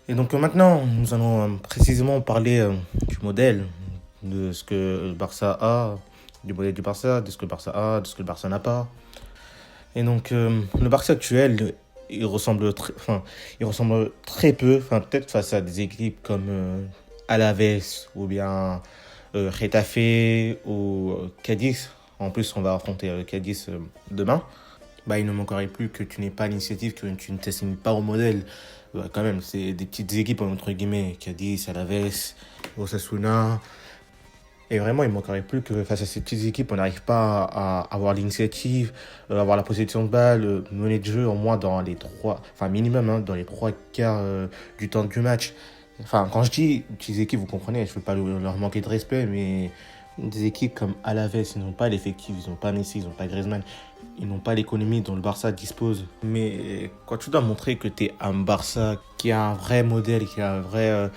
Et donc maintenant, nous allons précisément parler du modèle, de ce que le Barça a, du modèle du Barça, de ce que le Barça a, de ce que le Barça n'a pas. Et donc le Barça actuel, il ressemble très peu, enfin peut-être face à des équipes comme Alaves ou bien Getafe ou Cadiz. En plus, on va affronter Cadiz demain. Bah, il ne manquerait plus que tu n'aies pas l'initiative, que tu ne t'assignes pas au modèle. Bah, quand même, c'est des petites équipes, entre guillemets, Cadiz, Alaves, Osasuna. Et vraiment, il ne manquerait plus que face à ces petites équipes, on n'arrive pas à avoir l'initiative, avoir la possession de balle, mener le jeu au moins dans les trois, enfin minimum, hein, dans les trois quarts du temps du match. Enfin, quand je dis petites équipes, vous comprenez, je ne veux pas leur manquer de respect, mais des équipes comme Alaves, ils n'ont pas l'effectif, ils n'ont pas Messi, ils n'ont pas Griezmann, ils n'ont pas l'économie dont le Barça dispose. Mais quand tu dois montrer que tu es un Barça qui a un vrai modèle, qui a un vrai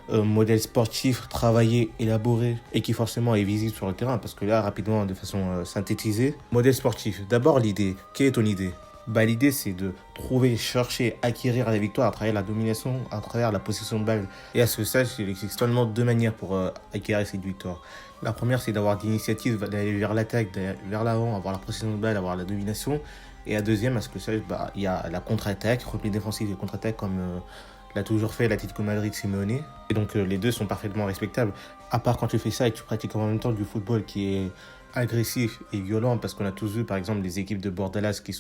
modèle sportif travaillé, élaboré et qui forcément est visible sur le terrain, parce que là, rapidement, de façon synthétisée, modèle sportif. D'abord, l'idée. Quelle est ton idée? Bah, l'idée, c'est de trouver, chercher, acquérir la victoire à travers la domination, à travers la possession de balle. Et à ce stade, il existe seulement deux manières pour acquérir cette victoire. La première, c'est d'avoir l'initiative, d'aller vers l'attaque, d'aller vers l'avant, avoir la possession de balle, avoir la domination. Et la deuxième, à ce que ça, bah, il y a la contre-attaque, repli défensif et contre-attaque comme l'a toujours fait l'Atlético Madrid Simeone. Et donc les deux sont parfaitement respectables. À part quand tu fais ça et que tu pratiques en même temps du football qui est agressif et violent, parce qu'on a tous vu par exemple des équipes de Bordelas ils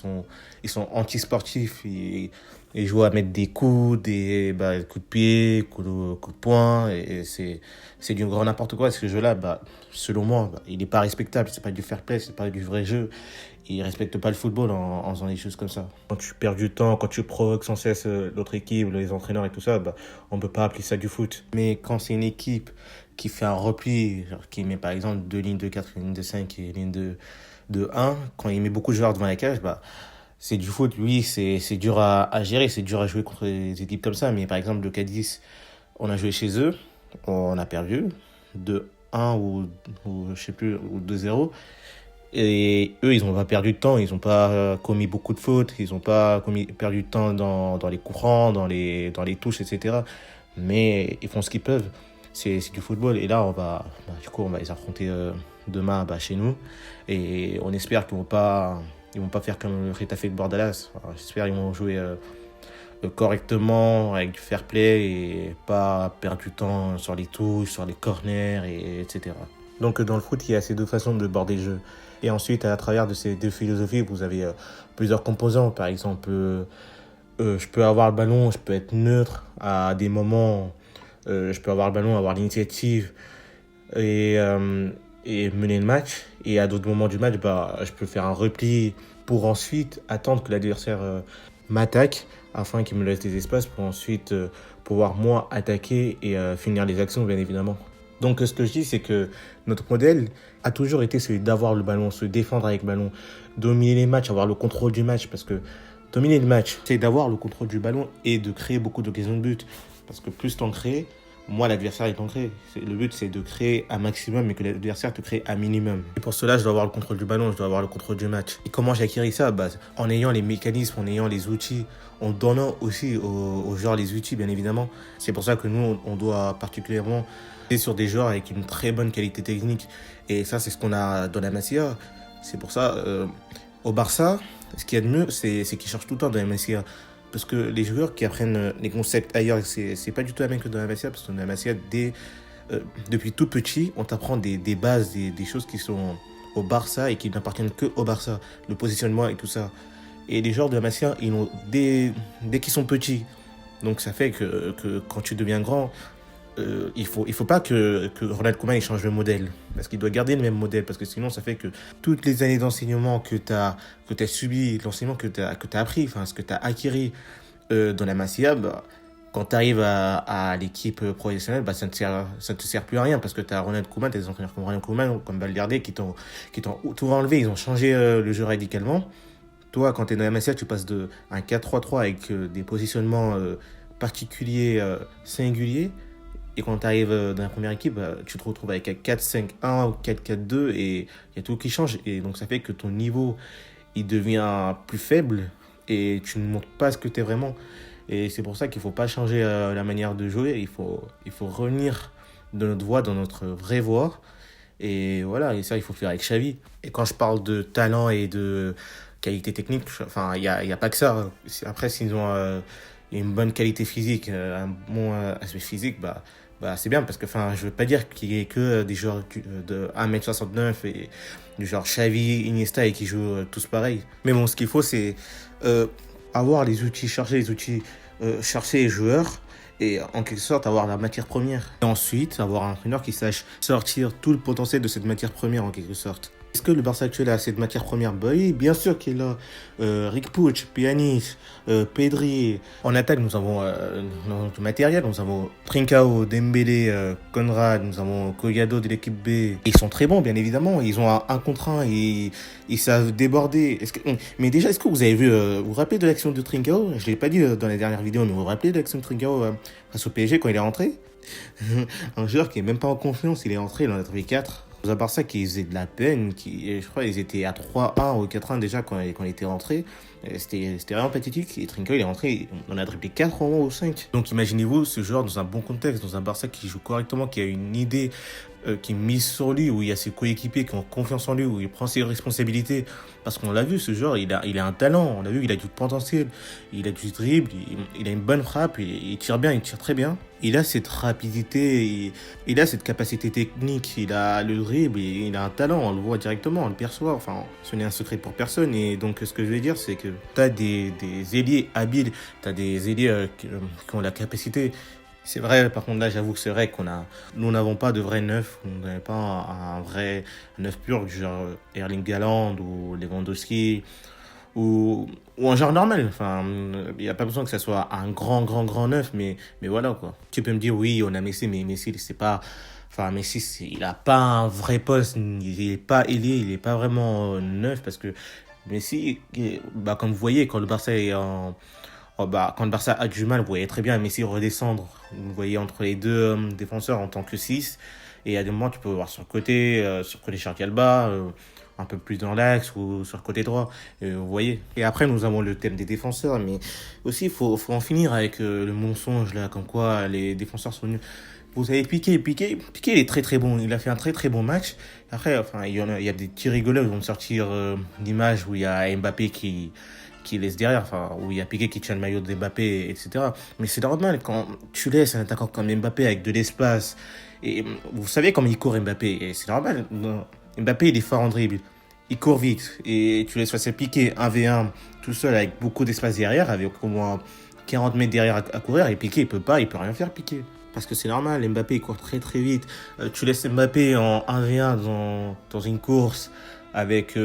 sont anti-sportifs et jouent à mettre des coups, coups de pied, coups de poing, et c'est du grand n'importe quoi. Ce jeu-là, bah, selon moi, bah, il n'est pas respectable, c'est pas du fair play, c'est pas du vrai jeu. Ils respectent pas le football en faisant des choses comme ça. Quand tu perds du temps, quand tu provoques sans cesse l'autre équipe, les entraîneurs et tout ça, bah, on peut pas appeler ça du foot. Mais quand c'est une équipe qui fait un repli, genre qui met par exemple deux lignes de 4, une ligne de 5 et une ligne de un, quand il met beaucoup de joueurs devant la cage, bah, c'est du foot. Oui, c'est dur à gérer, c'est dur à jouer contre des équipes comme ça. Mais par exemple, le Cadiz, on a joué chez eux, on a perdu de 1 ou je sais plus, ou 2-0. Et eux, ils n'ont pas perdu de temps, ils n'ont pas commis beaucoup de fautes, ils n'ont pas perdu de temps dans les coups francs, dans les touches, etc. Mais ils font ce qu'ils peuvent. C'est du football. Et là, on va les affronter demain bah, chez nous. Et on espère ils vont pas faire comme le Retafe de Bordalas. Alors, j'espère qu'ils vont jouer correctement, avec du fair play et pas perdre du temps sur les touches, sur les corners, etc. Donc dans le foot, il y a ces deux façons de border le jeu. Et ensuite, à travers de ces deux philosophies, vous avez plusieurs composants. Par exemple, je peux avoir le ballon, je peux être neutre à des moments. Je peux avoir le ballon, avoir l'initiative et, euh, et mener le match. Et à d'autres moments du match, bah, je peux faire un repli pour ensuite attendre que l'adversaire m'attaque afin qu'il me laisse des espaces pour ensuite pouvoir moi attaquer et finir les actions, bien évidemment. Donc ce que je dis, c'est que notre modèle a toujours été celui d'avoir le ballon, se défendre avec le ballon, dominer les matchs, avoir le contrôle du match, parce que dominer le match, c'est d'avoir le contrôle du ballon et de créer beaucoup d'occasions de but. Parce que plus t'en crées, moins l'adversaire il t'en crée. Le but, c'est de créer un maximum et que l'adversaire te crée un minimum. Et pour cela, je dois avoir le contrôle du ballon, je dois avoir le contrôle du match. Et comment j'ai acquis ça? Bah, en ayant les mécanismes, en ayant les outils, en donnant aussi aux joueurs les outils, bien évidemment. C'est pour ça que nous, on doit particulièrement sur des joueurs avec une très bonne qualité technique. Et ça, c'est ce qu'on a dans la Masia. C'est pour ça, au Barça, ce qu'il y a de mieux, c'est qu'ils cherchent tout le temps dans la Masia. Parce que les joueurs qui apprennent les concepts ailleurs, c'est pas du tout la même que dans la Masia. Parce que dans la Masia, depuis tout petit, on t'apprend des bases, des choses qui sont au Barça et qui n'appartiennent que au Barça. Le positionnement et tout ça. Et les joueurs de la Masia, ils ont dès qu'ils sont petits. Donc ça fait que quand tu deviens grand, il faut pas que Ronald Koeman il change le modèle. Parce qu'il doit garder le même modèle. Parce que sinon, ça fait que toutes les années d'enseignement que t'as subi, l'enseignement que t'as appris, enfin, ce que t'as acquis dans la Masia, bah, quand tu arrives à l'équipe professionnelle, bah, ça ne te sert plus à rien. Parce que tu as Ronald Koeman, t'as des entraîneurs comme Ronald Koeman, comme Valverde, qui t'ont tout enlevé. Ils ont changé le jeu radicalement. Toi, quand tu es dans la Masia, tu passes de un 4-3-3 avec des positionnements particuliers, singuliers. Et quand tu arrives dans la première équipe, bah, tu te retrouves avec un 4-5-1 ou 4-4-2 et il y a tout qui change. Et donc ça fait que ton niveau, il devient plus faible et tu ne montres pas ce que tu es vraiment. Et c'est pour ça qu'il ne faut pas changer la manière de jouer. Il faut revenir de notre voie, dans notre vraie voie. Et voilà, et ça, il faut faire avec Xavi. Et quand je parle de talent et de qualité technique, enfin, il y a pas que ça. Après, s'ils ont une bonne qualité physique, un bon aspect physique, bah, c'est bien parce que, enfin, je veux pas dire qu'il y ait que des joueurs de 1m69 et du genre Xavi, Iniesta et qui jouent tous pareil. Mais bon, ce qu'il faut, c'est euh, avoir les outils, chercher les outils, chercher les joueurs et en quelque sorte avoir la matière première. Et ensuite, avoir un entraîneur qui sache sortir tout le potentiel de cette matière première en quelque sorte. Est-ce que le Barça actuel a cette matière première? Bah oui, bien sûr qu'il a. Rick Puig, Pjanic, Pedri. En attaque, nous avons du matériel. Nous avons Trincao, Dembélé, Conrad. Nous avons Collado de l'équipe B. Ils sont très bons, bien évidemment. Ils ont un contre un et ils savent déborder. Mais déjà, est-ce que vous avez vu, vous vous rappelez de l'action de Trincao? Je ne l'ai pas dit dans les dernières vidéos, mais vous vous rappelez de l'action de Trincao face au PSG quand il est rentré? Un joueur qui est même pas en confiance, il est entré, il en a trouvé 4. À part ça, qui faisait de la peine, je crois qu'ils étaient à 3-1 ou 4-1 déjà quand il était rentré. C'était vraiment pathétique. Et Trincao, il est rentré, on a dribblé 4 au moins ou 5. Donc imaginez-vous ce joueur dans un bon contexte, dans un Barça qui joue correctement, qui a une idée qui est mise sur lui, où il y a ses coéquipiers qui ont confiance en lui, où il prend ses responsabilités. Parce qu'on l'a vu, ce joueur, il a un talent. On a vu, il a du potentiel. Il a du dribble, il a une bonne frappe, il tire bien, il tire très bien. Il a cette rapidité, il a cette capacité technique, il a le dribble, il a un talent, on le voit directement, on le perçoit. Enfin, ce n'est un secret pour personne. Et donc, ce que je veux dire, c'est que tu as des ailiers habiles, tu as des ailiers qui ont la capacité. C'est vrai, par contre, là, j'avoue que c'est vrai nous n'avons pas de vrai neuf, on n'avait pas un vrai neuf pur, du genre Erling Haaland ou Lewandowski, ou un genre normal. Enfin, il n'y a pas besoin que ça soit un grand neuf, mais voilà, quoi. Tu peux me dire, oui, on a Messi, mais Messi, c'est pas. Enfin, Messi, il a pas un vrai poste, il est pas ailier, il est pas vraiment neuf, parce que Messi, bah, comme vous voyez, quand le Barça est en. Oh, bah, quand le Barça a du mal, vous voyez très bien Messi redescendre. Vous voyez entre les deux défenseurs en tant que 6. Et à des moments, tu peux voir sur le côté Charles Alba, un peu plus dans l'axe ou sur le côté droit. Vous voyez. Et après, nous avons le thème des défenseurs. Mais aussi, faut en finir avec le mensonge, là, comme quoi les défenseurs sont nuls. Vous avez Piqué, il est très très bon. Il a fait un très très bon match. Après, enfin, il y a des petits rigoleux. Ils vont me sortir l'image où il y a Mbappé qui laisse derrière, enfin, où il y a Piqué qui tient le maillot de Mbappé, etc. Mais c'est normal quand tu laisses un attaquant comme Mbappé avec de l'espace. Et vous savez comment il court Mbappé, et c'est normal. Mbappé, il est fort en dribble. Il court vite. Et tu laisses passer Piqué 1v1 tout seul avec beaucoup d'espace derrière, avec au moins 40 mètres derrière à courir. Et Piqué, il peut rien faire, Piqué. Parce que c'est normal, Mbappé il court très très vite. Tu laisses Mbappé en 1v1 dans une course avec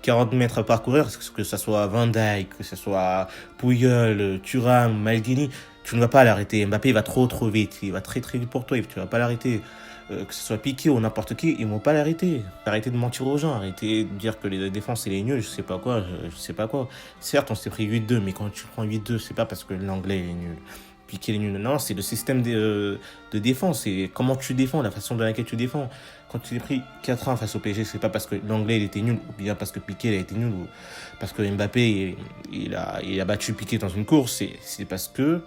40 mètres à parcourir, que ce soit Van Dijk, que ce soit Puyol, Thuram, Maldini, tu ne vas pas l'arrêter. Mbappé il va trop vite, il va très très vite pour toi, tu ne vas pas l'arrêter. Que ce soit Piqué ou n'importe qui, ils ne vont pas l'arrêter. Arrêtez de mentir aux gens, arrêtez de dire que les défenses c'est les nuls, je sais pas quoi, je sais pas quoi. Certes, on s'est pris 8-2, mais quand tu prends 8-2, c'est pas parce que l'anglais est nul. Piqué est nul. Non, c'est le système de défense, c'est comment tu défends, la façon de laquelle tu défends. Quand tu t'es pris 4-1 face au PSG, c'est pas parce que l'anglais il était nul, ou bien parce que Piqué il a été nul, ou parce que Mbappé il a battu Piqué dans une course, c'est parce que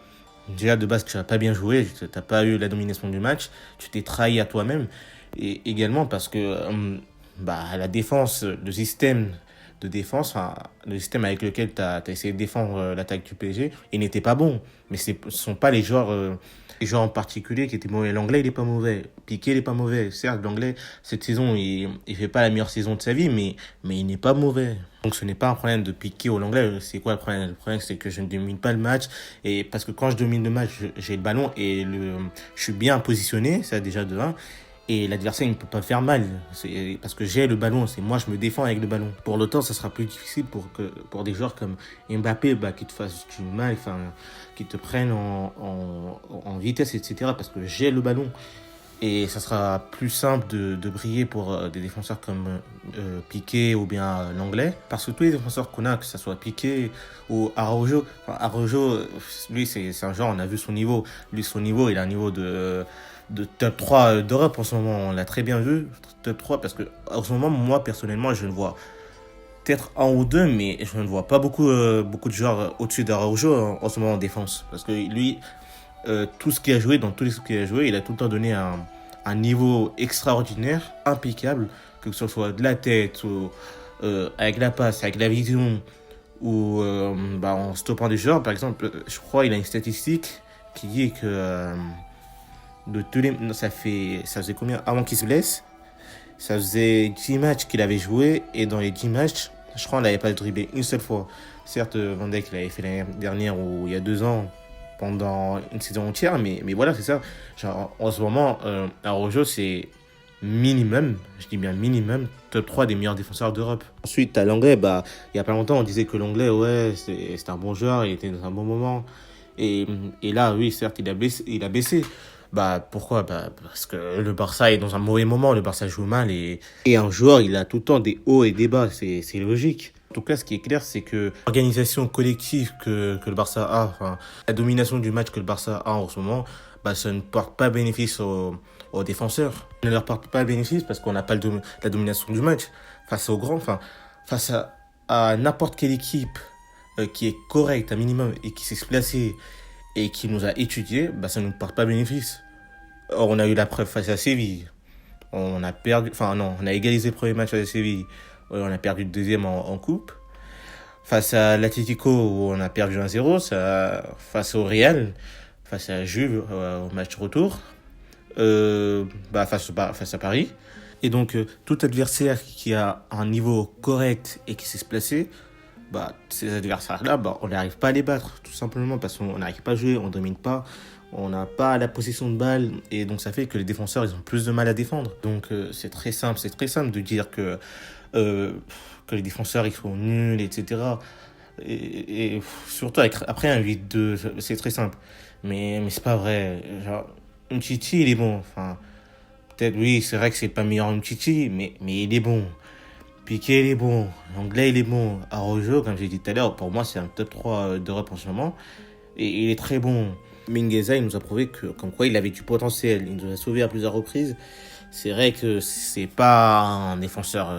déjà de base tu n'as pas bien joué, tu n'as pas eu la domination du match, tu t'es trahi à toi-même, et également parce que la défense, le système de défense, enfin, le système avec lequel tu as essayé de défendre l'attaque du PSG, il n'était pas bon. Mais ce ne sont pas les joueurs en particulier qui étaient mauvais. L'anglais, il n'est pas mauvais. Piqué, il n'est pas mauvais. Certes, l'anglais, cette saison, il ne fait pas la meilleure saison de sa vie, mais il n'est pas mauvais. Donc ce n'est pas un problème de Piqué ou l'anglais. C'est quoi le problème? Le problème, c'est que je ne domine pas le match. Et parce que quand je domine le match, j'ai le ballon et je suis bien positionné, ça déjà de 1. Et l'adversaire il ne peut pas faire mal. C'est parce que j'ai le ballon, c'est moi je me défends avec le ballon. Pour l'autant, ça sera plus difficile pour des joueurs comme Mbappé qui te fassent du mal, enfin, qui te prennent en vitesse, etc. Parce que j'ai le ballon. Et ça sera plus simple de briller pour des défenseurs comme Piqué ou bien l'anglais. Parce que tous les défenseurs qu'on a, que ce soit Piqué ou Araujo, lui c'est un genre, on a vu son niveau. Lui, son niveau, il a un niveau de top 3 d'Europe en ce moment. On l'a très bien vu, top 3, parce que en ce moment, moi, personnellement, je ne vois peut-être un ou deux, mais je ne vois pas beaucoup de joueurs au-dessus d'Araujo en ce moment en défense. Parce que lui, tout ce qu'il a joué, dans tout ce qu'il a joué, il a tout le temps donné un niveau extraordinaire, impeccable, que ce soit de la tête, ou avec la passe, avec la vision, ou en stoppant des joueurs. Par exemple, je crois qu'il a une statistique qui dit que de tous les, non, ça faisait combien avant qu'il se blesse? Ça faisait 10 matchs qu'il avait joué, et dans les 10 matchs, je crois qu'on n'avait pas dribblé une seule fois. Certes, Van Dijk l'avait fait l'année dernière ou il y a 2 ans pendant une saison entière, mais voilà, c'est ça. Genre, en ce moment, Araujo, c'est minimum, je dis bien minimum, top 3 des meilleurs défenseurs d'Europe. Ensuite, à l'anglais, il y a pas longtemps, on disait que l'anglais, ouais, c'est un bon joueur, il était dans un bon moment. Et là, oui, certes, il a baissé. Pourquoi? Parce que le Barça est dans un mauvais moment, le Barça joue mal, et un joueur, il a tout le temps des hauts et des bas, c'est logique. En tout cas, ce qui est clair, c'est que l'organisation collective que le Barça a, enfin, la domination du match que le Barça a en ce moment, ça ne porte pas bénéfice aux défenseurs. Ça ne leur porte pas bénéfice parce qu'on n'a pas la domination du match face aux grands, enfin, face à n'importe quelle équipe qui est correcte, un minimum, et qui s'est placée et qui nous a étudié, ça ne nous porte pas bénéfice. Or, on a eu la preuve face à Séville. On a perdu, enfin non, on a égalisé le premier match face à Séville. On a perdu le deuxième en coupe. Face à l'Atlético, où on a perdu 1-0. Face au Real, face à Juve, au match retour. Face à Paris. Et donc, tout adversaire qui a un niveau correct et qui sait se placer, ces adversaires-là, on n'arrive pas à les battre, tout simplement, parce qu'on n'arrive pas à jouer, on ne domine pas, on n'a pas la possession de balle, et donc ça fait que les défenseurs, ils ont plus de mal à défendre. Donc c'est très simple de dire que les défenseurs, ils sont nuls, etc. Et surtout, après un 8-2, c'est très simple. Mais c'est pas vrai. Genre, Umtiti, il est bon. Enfin, peut-être, oui, c'est vrai que c'est pas meilleur Umtiti, mais il est bon. Piqué, il est bon. L'anglais, il est bon. Araujo, comme j'ai dit tout à l'heure, pour moi, c'est un top 3 d'Europe en ce moment. Et il est très bon. Mingueza, il nous a prouvé comme quoi il avait du potentiel. Il nous a sauvé à plusieurs reprises. C'est vrai que c'est pas un défenseur,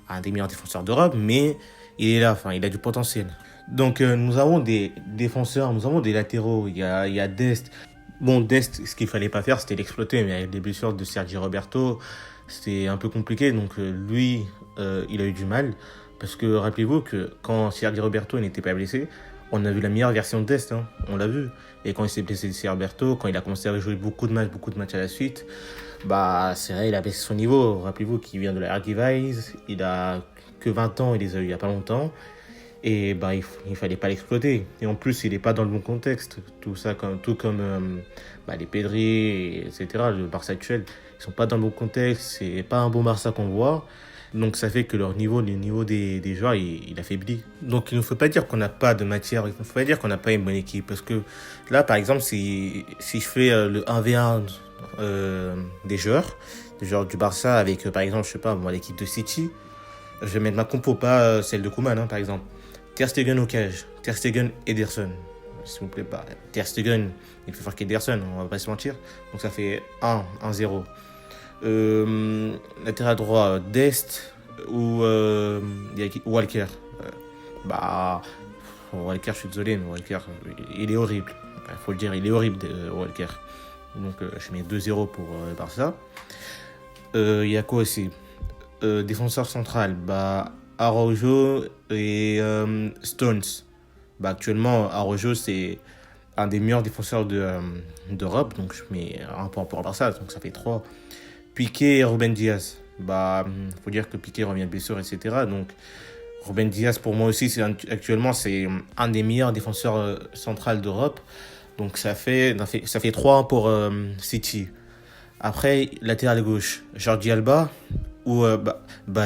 un des meilleurs défenseurs d'Europe, mais il est là, enfin, il a du potentiel. Donc, nous avons des défenseurs, nous avons des latéraux. Il y a Dest. Bon, Dest, ce qu'il fallait pas faire, c'était l'exploiter, mais avec les blessures de Sergi Roberto, c'était un peu compliqué. Donc, lui, il a eu du mal. Parce que rappelez-vous que quand Sergi Roberto n'était pas blessé, on a vu la meilleure version de Dest, hein, on l'a vu. Et quand il s'est blessé, Sergi Roberto, quand il a commencé à jouer beaucoup de matchs à la suite, c'est vrai, il a baissé son niveau. Rappelez-vous qu'il vient de la Eredivisie, il a que 20 ans, il les a eu il y a pas longtemps. Et il fallait pas l'exploiter. Et en plus, il est pas dans le bon contexte. Tout comme les Pedri, etc. Le Barça actuel, ils sont pas dans le bon contexte. C'est pas un bon Barça qu'on voit. Donc ça fait que le niveau des joueurs, il affaiblit. Donc il ne faut pas dire qu'on n'a pas de matière, il ne faut pas dire qu'on n'a pas une bonne équipe. Parce que là, par exemple, si je fais le 1v1 des joueurs du Barça avec, par exemple, je sais pas, moi, l'équipe de City, je vais mettre ma compo, pas celle de Koeman, hein, par exemple. Ter Stegen au cage, Ter Stegen, Ederson. S'il vous plaît, Ter Stegen, il fait faire qu'Ederson, on va pas se mentir. Donc ça fait 1-0. Latéral droit, Dest ou Walker. Walker, je suis désolé, mais Walker, il est horrible. Il faut le dire, il est horrible, Walker. Donc je mets 2-0 pour Barça. Il y a quoi aussi? Défenseur central, Araujo et Stones. Actuellement, Araujo, c'est un des meilleurs défenseurs d'Europe, donc je mets un point pour Barça, donc ça fait 3. Piqué et Ruben Diaz. Faut dire que Piqué revient de blessure, etc. Donc, Ruben Diaz, pour moi aussi, actuellement, c'est un des meilleurs défenseurs centrales d'Europe. Donc, ça fait 3 pour City. Après, latéral gauche, Jordi Alba ou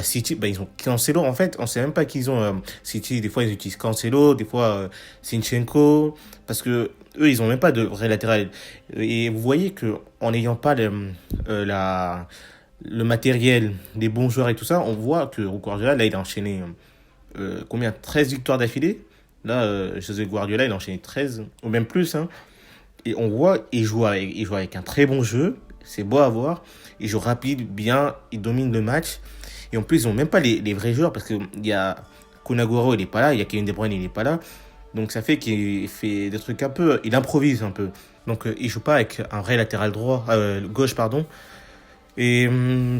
City, ils ont Cancelo. En fait, on sait même pas qu'ils ont City. Des fois, ils utilisent Cancelo, des fois Zinchenko, parce que eux, ils ont même pas de vrai latéral. Et vous voyez que en n'ayant pas le matériel, des bons joueurs et tout ça, on voit que Guardiola, là, il a enchaîné 13 victoires d'affilée. Là, José Guardiola, il a enchaîné 13, ou même plus, hein. Et on voit, il joue avec un très bon jeu. C'est beau à voir. Il joue rapide, bien, il domine le match. Et en plus, ils n'ont même pas les vrais joueurs parce qu'il y a Kun Aguero, il n'est pas là, il y a Kevin De Bruyne, il n'est pas là. Donc ça fait qu'il fait des trucs un peu. Il improvise un peu. Donc il joue pas avec un vrai latéral droit, gauche, pardon. Et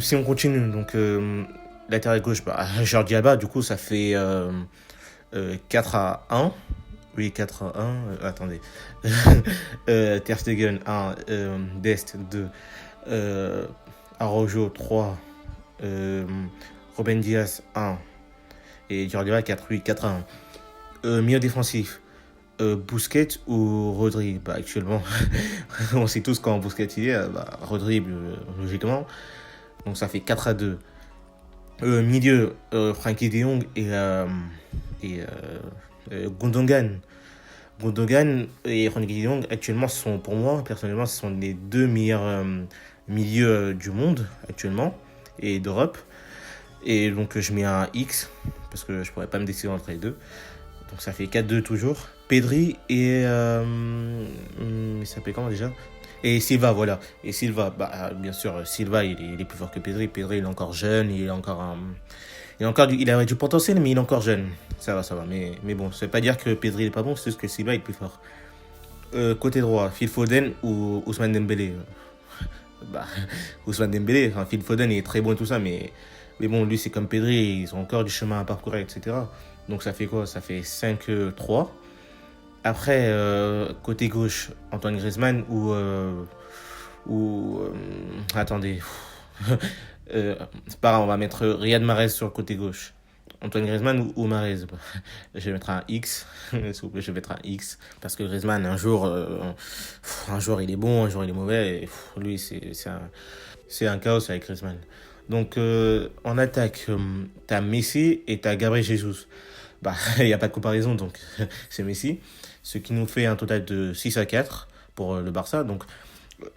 si on continue, donc latéral gauche, Jordi Alba, du coup, ça fait 4-1. Oui, 4-1. Attendez. Ter Stegen 1, Dest 2, Araujo 3, Ruben Dias 1 et Jordi Alba 4, oui, 4-1. Milieu défensif. Busquets ou Rodri, actuellement, on sait tous quand Busquets il est, Rodri, logiquement. Donc ça fait 4-2. Milieu, Frenkie de Jong et Gundogan. Gundogan et Frenkie de Jong, actuellement, pour moi, personnellement, ce sont les deux meilleurs milieux du monde, actuellement, et d'Europe. Et donc je mets un X, parce que je pourrais pas me décider entre les deux. Donc ça fait 4-2 toujours. Pedri et... il s'appelle comment déjà? Et Silva, voilà. Et Silva, bien sûr, Silva, il est plus fort que Pedri. Pedri, il est encore jeune, il il a du potentiel, mais il est encore jeune. Ça va. Mais bon, ça veut pas dire que Pedri n'est pas bon, c'est juste que Silva est plus fort. Côté droit, Phil Foden ou Ousmane Dembélé. Ousmane Dembélé, Phil Foden il est très bon et tout ça, mais bon, lui c'est comme Pedri, ils ont encore du chemin à parcourir, etc. Donc ça fait quoi? Ça fait 5-3. Après, côté gauche, Antoine Griezmann attendez. C'est pas grave, on va mettre Riyad Mahrez sur le côté gauche. Antoine Griezmann ou Mahrez. Je vais mettre un X. S'il vous plaît, je vais mettre un X. Parce que Griezmann, un jour il est bon, un jour il est mauvais. Et, lui, c'est un chaos avec Griezmann. Donc, en attaque, t'as Messi et t'as Gabriel Jesus. Il n'y a pas de comparaison, donc c'est Messi. Ce qui nous fait un total de 6-4 pour le Barça. Donc,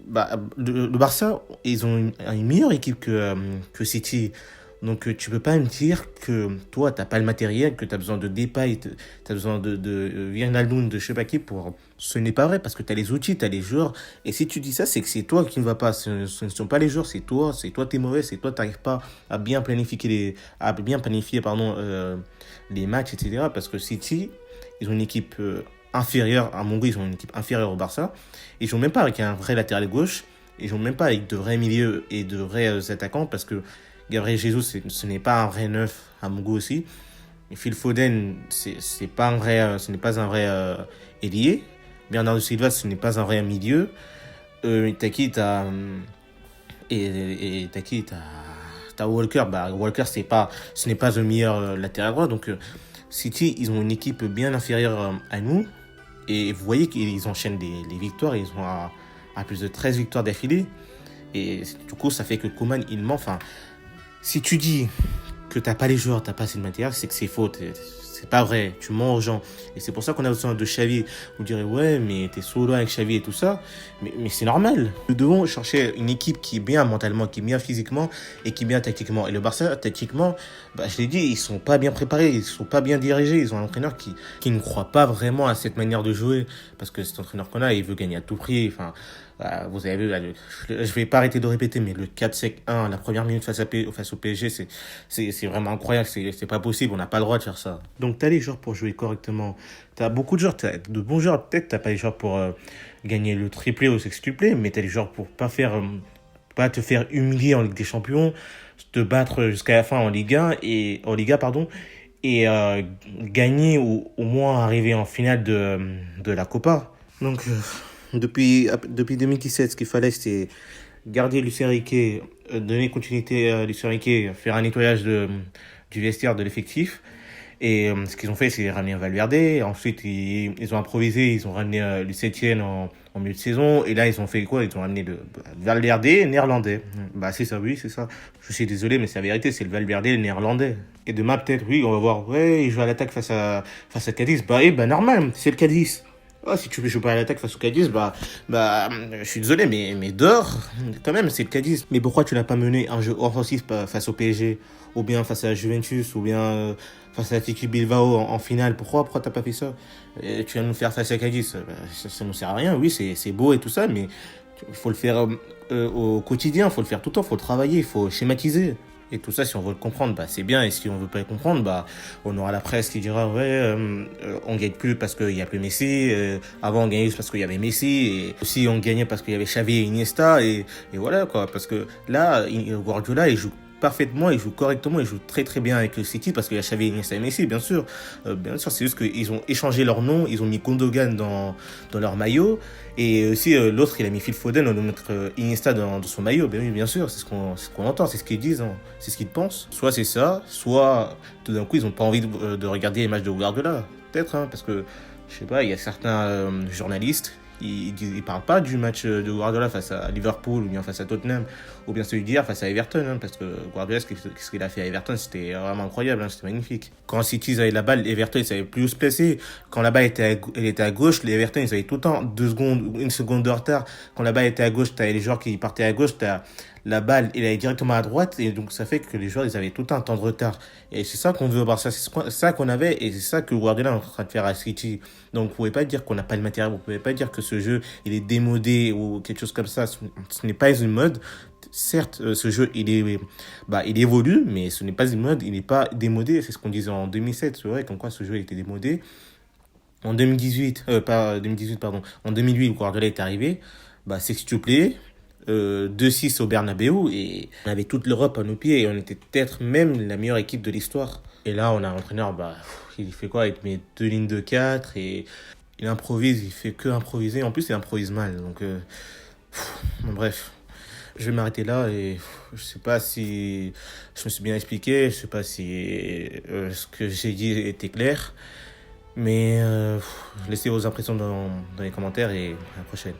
le Barça, ils ont une meilleure équipe que City. Donc, tu peux pas me dire que toi, t'as pas le matériel, que t'as besoin de Depay, t'as besoin de Wijnaldum, de je sais pas qui pour... Ce n'est pas vrai parce que t'as les outils, t'as les joueurs. Et si tu dis ça, c'est que c'est toi qui ne va pas. Ce ne sont pas les joueurs, c'est toi t'es mauvais, c'est toi t'arrives pas à bien planifier les matchs, etc. Parce que City, ils ont une équipe inférieure, à mon goût, ils ont une équipe inférieure au Barça. Ils jouent même pas avec un vrai latéral gauche, ils jouent même pas avec de vrais milieux et de vrais attaquants parce que Gabriel Jesus, ce n'est pas un vrai neuf à mon goût aussi. Et Phil Foden, ce n'est pas un vrai ailier. Bernardo Silva, ce n'est pas un vrai milieu. T'as Walker. Walker, ce n'est pas un meilleur latéral droit. Donc City, ils ont une équipe bien inférieure à nous. Et vous voyez qu'ils enchaînent les victoires. Ils ont à plus de 13 victoires d'affilée. Et du coup, ça fait que Koeman, il ment. Enfin, si tu dis que t'as pas les joueurs, t'as pas assez de matériel, c'est que c'est faux. C'est pas vrai. Tu mens aux gens. Et c'est pour ça qu'on a besoin de Xavi. Vous direz, ouais, mais t'es solo avec Xavi et tout ça. Mais c'est normal. Nous devons chercher une équipe qui est bien mentalement, qui est bien physiquement et qui est bien tactiquement. Et le Barça, tactiquement, je l'ai dit, ils sont pas bien préparés, ils sont pas bien dirigés. Ils ont un entraîneur qui ne croit pas vraiment à cette manière de jouer. Parce que cet entraîneur qu'on a, il veut gagner à tout prix. Enfin, vous avez vu, je vais pas arrêter de répéter, mais le 4-5-1, la première minute face au PSG, c'est vraiment incroyable. C'est pas possible, on n'a pas le droit de faire ça. Donc, t'as les joueurs pour jouer correctement. T'as beaucoup de joueurs, t'as de bons joueurs. Peut-être t'as pas les joueurs pour gagner le triplé ou le sextuplé, mais t'as les joueurs pour pas te faire humilier en Ligue des Champions, te battre jusqu'à la fin en Liga, pardon, et gagner ou au moins arriver en finale de la Copa. Donc, depuis 2017, ce qu'il fallait, c'est garder Luis Enrique, donner continuité à Luis Enrique, faire un nettoyage du vestiaire, de l'effectif. Et ce qu'ils ont fait, c'est ramener Valverde. Ensuite, ils ont improvisé, ils ont ramené Luis Etienne en milieu de saison. Et là, ils ont fait quoi? Ils ont ramené le Valverde néerlandais. C'est ça, oui, c'est ça. Je suis désolé, mais c'est la vérité, c'est le Valverde néerlandais. Et demain, peut-être, oui, on va voir, ouais, il joue à l'attaque face à Cadiz. Normal, c'est le Cadiz. Si tu veux jouer pas à l'attaque face au Cadiz, je suis désolé, mais dehors, quand même, c'est le Cadiz. Mais pourquoi tu n'as pas mené un jeu offensif face au PSG, ou bien face à la Juventus, ou bien face à l'Athletic Bilbao en finale? Pourquoi t'as pas fait ça? Tu vas nous faire face à Cadiz, ça ne sert à rien. Oui, c'est beau et tout ça, mais il faut le faire au quotidien, il faut le faire tout le temps, il faut le travailler, il faut schématiser. Et tout ça, si on veut le comprendre, bah, c'est bien. Et si on veut pas le comprendre, bah, on aura la presse qui dira, ouais, on gagne plus parce qu'il y a plus Messi. Avant, on gagnait juste parce qu'il y avait Messi. Et aussi, on gagnait parce qu'il y avait Xavi et Iniesta. Et voilà, quoi. Parce que là, Guardiola, il joue parfaitement, il joue correctement, il joue très très bien avec le City parce qu'il y a Xavi, Iniesta et Messi, bien sûr. Bien sûr, c'est juste qu'ils ont échangé leur nom, ils ont mis Gundogan dans leur maillot. Et aussi, l'autre, il a mis Phil Foden au lieu de mettre Iniesta dans son maillot. Ben oui, bien sûr, c'est ce qu'on entend, c'est ce qu'ils disent, hein. C'est ce qu'ils pensent. Soit c'est ça, soit tout d'un coup, ils n'ont pas envie de regarder les matchs de Guardiola. Peut-être, hein, parce que, je sais pas, il y a certains journalistes, ils parlent pas du match de Guardiola face à Liverpool ou bien face à Tottenham ou bien celui d'hier face à Everton, hein, parce que Guardiola, ce qu'il a fait à Everton, c'était vraiment incroyable, hein, c'était magnifique. Quand City ils avaient la balle, Everton ils savaient plus où se placer. Quand la balle elle était à gauche, les Everton ils avaient tout le temps 2 secondes ou 1 seconde de retard. Quand la balle était à gauche, t'avais les joueurs qui partaient à gauche, la balle elle allait directement à droite et donc ça fait que les joueurs ils avaient tout un temps de retard. Et c'est ça qu'on veut au Barça, c'est ça qu'on avait et c'est ça que Guardiola est en train de faire à City. Donc vous pouvez pas dire qu'on n'a pas le matériel, vous pouvez pas dire que ce jeu il est démodé ou quelque chose comme ça. Ce n'est pas une mode. Certes, ce jeu il évolue, mais ce n'est pas une mode, il n'est pas démodé. C'est ce qu'on disait en 2007, c'est vrai, comme quoi ce jeu était démodé. En 2018, pas 2018, pardon, en 2008, Guardiola est arrivé, bah, sextuplé, 2-6 au Bernabeu, et on avait toute l'Europe à nos pieds, et on était peut-être même la meilleure équipe de l'histoire. Et là, on a un entraîneur, bah, il fait quoi? Il te met 2 lignes de 4, et il improvise, il fait que improviser. En plus, il improvise mal, donc, bon, bref. Je vais m'arrêter là, et je sais pas si je me suis bien expliqué, je sais pas si ce que j'ai dit était clair. Mais laissez vos impressions dans les commentaires et à la prochaine.